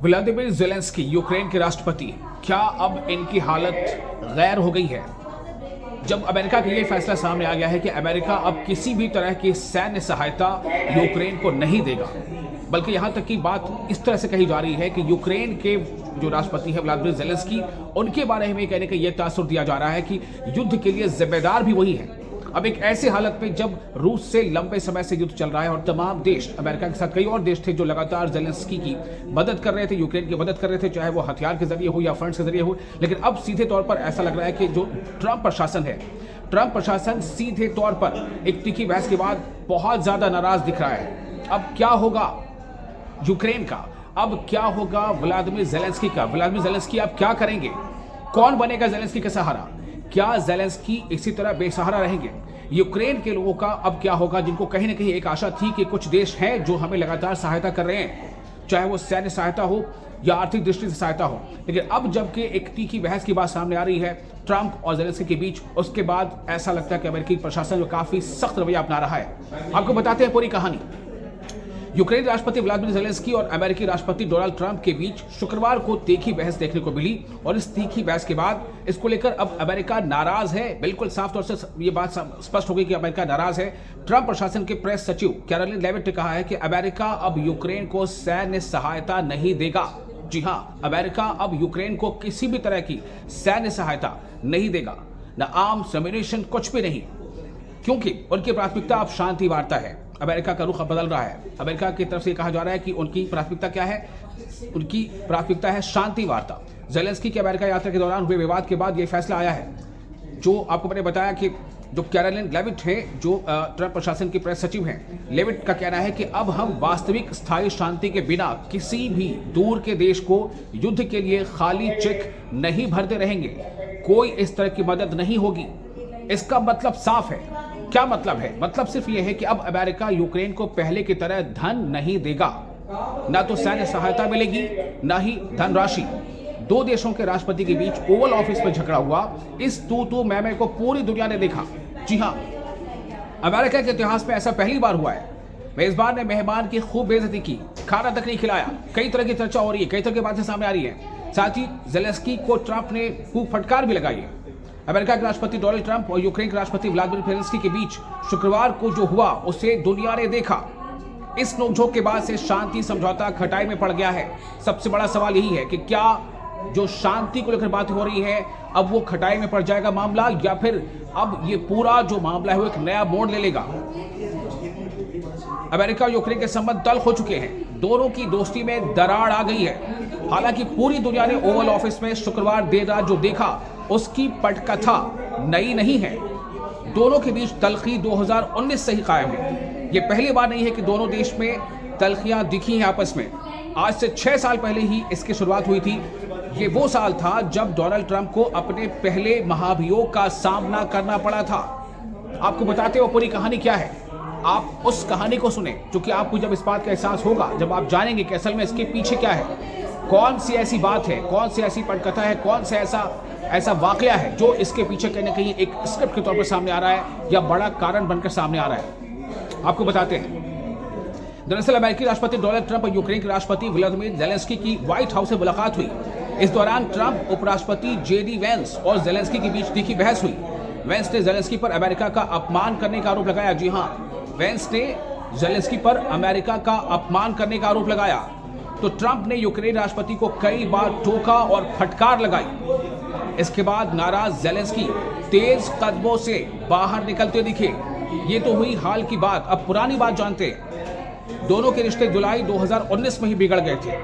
Vladimir Zelensky Ukraine के राष्ट्रपति, क्या अब इनकी हालत गैर हो गई है? जब अमेरिका का ये फैसला सामने आ गया है कि अमेरिका अब किसी भी तरह की सैन्य सहायता यूक्रेन को नहीं देगा, बल्कि यहाँ तक की बात इस तरह से कही जा रही है कि यूक्रेन के जो राष्ट्रपति है व्लादिमीर ज़ेलेंस्की, उनके बारे में कहने का ये तासुर दिया जा रहा है कि युद्ध के लिए जिम्मेदार भी वही है। अब एक ऐसी हालत में जब रूस से लंबे समय से युद्ध चल रहा है और तमाम देश, अमेरिका के साथ कई और देश थे जो लगातार ज़ेलेंस्की की मदद कर रहे थे, यूक्रेन की मदद कर रहे थे, चाहे वो हथियार के जरिए हो या फंड्स के जरिए हो, लेकिन अब सीधे तौर पर ऐसा लग रहा है कि जो ट्रंप प्रशासन है, ट्रंप प्रशासन सीधे तौर पर एक तीखी बहस के बाद बहुत ज्यादा नाराज दिख रहा है। अब क्या होगा यूक्रेन का, अब क्या होगा व्लादिमीर ज़ेलेंस्की का? व्लादिमीर ज़ेलेंस्की अब क्या करेंगे? कौन बनेगा ज़ेलेंस्की का सहारा? क्या ज़ेलेंस्की इसी तरह बेसहारा रहेंगे? यूक्रेन के लोगों का अब क्या होगा, जिनको कहीं ना कहीं एक आशा थी कि कुछ देश हैं जो हमें लगातार सहायता कर रहे हैं, चाहे वो सैन्य सहायता हो या आर्थिक दृष्टि से सहायता हो। लेकिन अब जबकि एक तीखी बहस की बात सामने आ रही है ट्रंप और ज़ेलेंस्की के बीच, उसके बाद ऐसा लगता है कि अमेरिकी प्रशासन जो काफी सख्त रवैया अपना रहा है। आपको बताते हैं पूरी कहानी। यूक्रेन राष्ट्रपति व्लादिमीर ज़ेलेंस्की और अमेरिकी राष्ट्रपति डोनाल्ड ट्रंप के बीच शुक्रवार को तीखी बहस देखने को मिली और इस तीखी बहस के बाद इसको लेकर अब अमेरिका नाराज है। बिल्कुल साफ तौर से ये बात स्पष्ट हो गई कि अमेरिका नाराज है। ट्रंप प्रशासन के प्रेस सचिव कैरोलिन लेविट ने कहा है कि अमेरिका अब यूक्रेन को सैन्य सहायता नहीं देगा। जी हाँ, अमेरिका अब यूक्रेन को किसी भी तरह की सैन्य सहायता नहीं देगा, न आर्म्स, एम्युनिशन, कुछ भी नहीं, क्योंकि उनकी प्राथमिकता अब शांति वार्ता है। अमेरिका का रुख अब बदल रहा है। अमेरिका की तरफ से कहा जा रहा है कि उनकी प्राथमिकता क्या है? उनकी प्राथमिकता है शांति वार्ता। ज़ेलेंस्की की अमेरिका यात्रा के दौरान हुए विवाद के बाद यह फैसला आया है। जो आपको मैंने बताया कि जो कैरोलिन लेविट है, जो ट्रंप प्रशासन की प्रेस सचिव हैं, लेविट का कहना है कि अब हम वास्तविक स्थायी शांति के बिना किसी भी दूर के देश को युद्ध के लिए खाली चेक नहीं भरते रहेंगे। कोई इस तरह की मदद नहीं होगी। इसका मतलब साफ है। क्या मतलब है? मतलब सिर्फ यह है कि अब अमेरिका यूक्रेन को पहले की तरह धन नहीं देगा, ना तो सैन्य सहायता मिलेगी, ना ही धनराशि। दो देशों के राष्ट्रपति के बीच ओवल ऑफिस में झगड़ा हुआ, इस तू मैमे को पूरी दुनिया ने देखा। जी हां, अमेरिका के इतिहास में ऐसा पहली बार हुआ है। मेजबान ने मेहमान की खूब बेइज्जती की, खाना तक नहीं खिलाया। कई तरह की चर्चा हो रही है, कई तरह की बातें सामने आ रही है। साथ ही ज़ेलेंस्की को ट्रंप ने खूब फटकार भी लगाई है। अमेरिका के राष्ट्रपति डोनाल्ड ट्रंप और यूक्रेन के राष्ट्रपति व्लादिमीर ज़ेलेंस्की के बीच शुक्रवार को जो हुआ उसे दुनिया ने देखा। इस नोकझोंक के बाद से शांति समझौता खटाई में पड़ गया है। सबसे बड़ा सवाल यही है कि क्या जो शांति को लेकर बात हो रही है अब वो खटाई में पड़ जाएगा मामला, या फिर अब ये पूरा जो मामला है वो एक नया मोड़ ले लेगा। अमेरिका और यूक्रेन के संबंध तल्ख हो चुके हैं। दोनों की दोस्ती में दरार आ गई है। हालांकि पूरी दुनिया ने ओवल ऑफिस में शुक्रवार देर रात जो देखा उसकी पटकथा नई नहीं है। दोनों के बीच तल्खी 2019 से ही कायम है। ये पहली बार नहीं है कि दोनों देश में तल्खियां दिखी हैं आपस में। आज से 6 साल पहले ही इसकी शुरुआत हुई थी। ये वो साल था जब डोनाल्ड ट्रंप को अपने पहले महाभियोग का सामना करना पड़ा था। आपको बताते हो पूरी कहानी क्या है। आप उस कहानी को सुने, क्योंकि आपको जब इस बात का एहसास होगा, जब आप जानेंगे कि असल में इसके पीछे क्या है, कौन सी ऐसी बात है, कौन सी ऐसी पटकथा है, कौन सा ऐसा वाकया है जो इसके पीछे कहीं ना कहीं एक स्क्रिप्ट के तौर पर सामने आ रहा है या बड़ा कारण बनकर सामने आ रहा है। आपको बताते हैं। दरअसल अमेरिकी राष्ट्रपति डोनाल्ड ट्रंप और यूक्रेन के राष्ट्रपति व्लादिमीर ज़ेलेंस्की की व्हाइट हाउस से मुलाकात हुई। इस दौरान ट्रंप, उपराष्ट्रपति जेडी वेंस और ज़ेलेंस्की के बीच तीखी बहस हुई। वेंस ने ज़ेलेंस्की पर अमेरिका का अपमान करने का आरोप लगाया। जी हां, वेंस ने ज़ेलेंस्की पर अमेरिका का अपमान करने का आरोप लगाया। तो ट्रंप ने यूक्रेन राष्ट्रपति को कई बार टोका और फटकार लगाई। इसके बाद नाराज ज़ेलेंस्की तेज कदमों से बाहर निकलते दिखे। ये तो हुई हाल की बात, अब पुरानी बात जानते हैं। दोनों के रिश्ते जुलाई 2019 में ही बिगड़ गए थे।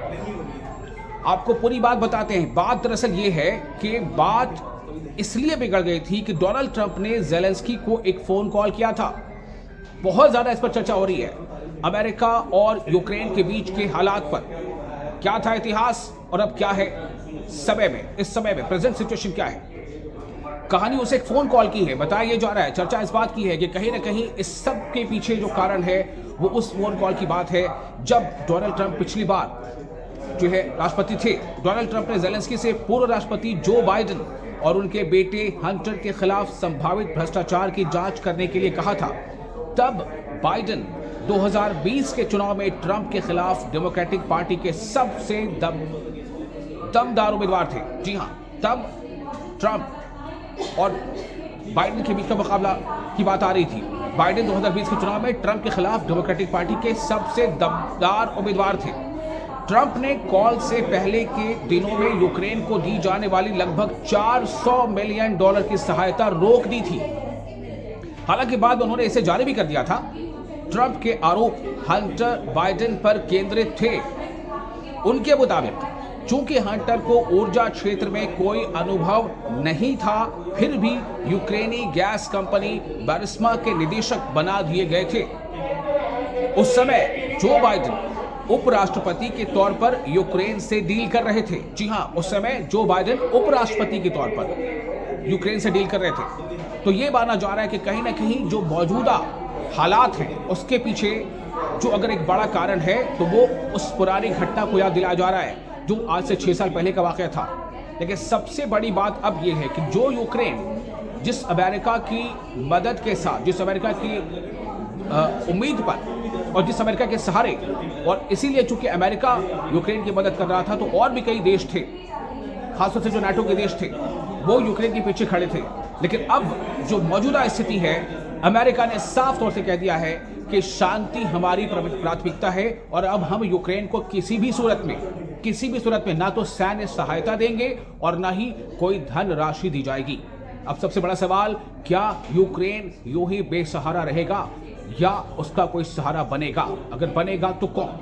आपको पूरी बात बताते हैं। बात दरअसल ये है कि बात इसलिए बिगड़ गई थी कि डोनाल्ड ट्रंप ने ज़ेलेंस्की को एक फोन कॉल किया था। बहुत ज्यादा इस पर चर्चा हो रही है, अमेरिका और यूक्रेन के बीच के हालात पर। क्या था इतिहास और अब क्या है समय में, इस समय में प्रेजेंट सिचुएशन क्या है। कहानी उसे एक फोन कॉल की है, बताया ये जा रहा है। चर्चा इस बात की है कि कहीं ना कहीं इस सब के पीछे जो कारण है वो उस फोन कॉल की बात है जब डोनाल्ड ट्रंप पिछली बार जो है राष्ट्रपति थे। डोनाल्ड ट्रंप ने ज़ेलेंस्की से पूर्व राष्ट्रपति जो बाइडेन और उनके बेटे हंटर के खिलाफ संभावित भ्रष्टाचार की जांच करने के लिए कहा था। तब बाइडेन 2020 के चुनाव में ट्रंप के खिलाफ डेमोक्रेटिक पार्टी के सबसे दमदार उम्मीदवार थे। जी हां, तब ट्रंप और बाइडेन के बीच का मुकाबला की बात आ रही थी। बाइडेन 2020 के चुनाव में ट्रंप के खिलाफ डेमोक्रेटिक पार्टी के सबसे दमदार उम्मीदवार थे। ट्रंप ने कॉल से पहले के दिनों में यूक्रेन को दी जाने वाली लगभग $400 मिलियन की सहायता रोक दी थी। हालांकि बाद में उन्होंने इसे जारी भी कर दिया था। ट्रंप के आरोप हंटर बाइडेन पर केंद्रित थे। उनके मुताबिक चूंकि हंटर को ऊर्जा क्षेत्र में कोई अनुभव नहीं था, फिर भी यूक्रेनी गैस कंपनी बुरिस्मा के निदेशक बना दिए गए थे। उस समय जो बाइडेन उपराष्ट्रपति के तौर पर यूक्रेन से डील कर रहे थे। जी हां, उस समय जो बाइडेन उपराष्ट्रपति के तौर पर यूक्रेन से डील कर रहे थे। तो यह माना जा रहा है कि कहीं ना कहीं जो मौजूदा हालात हैं उसके पीछे जो अगर एक बड़ा कारण है तो वो उस पुरानी घटना को याद दिलाया जा रहा है जो आज से 6 साल पहले का वाकया था। लेकिन सबसे बड़ी बात अब यह है कि जो यूक्रेन जिस अमेरिका की मदद के साथ, जिस अमेरिका की उम्मीद पर और जिस अमेरिका के सहारे, और इसीलिए चूंकि अमेरिका यूक्रेन की मदद कर रहा था तो और भी कई देश थे, खासतौर से जो नाटो के देश थे, वो यूक्रेन के पीछे खड़े थे। लेकिन अब जो मौजूदा स्थिति है, अमेरिका ने साफ तौर से कह दिया है कि शांति हमारी प्राथमिकता है और अब हम यूक्रेन को किसी भी सूरत में ना तो सैन्य सहायता देंगे और ना ही कोई धन राशि दी जाएगी। अब सबसे बड़ा सवाल, क्या यूक्रेन यूं ही बेसहारा रहेगा या उसका कोई सहारा बनेगा? अगर बनेगा तो कौन?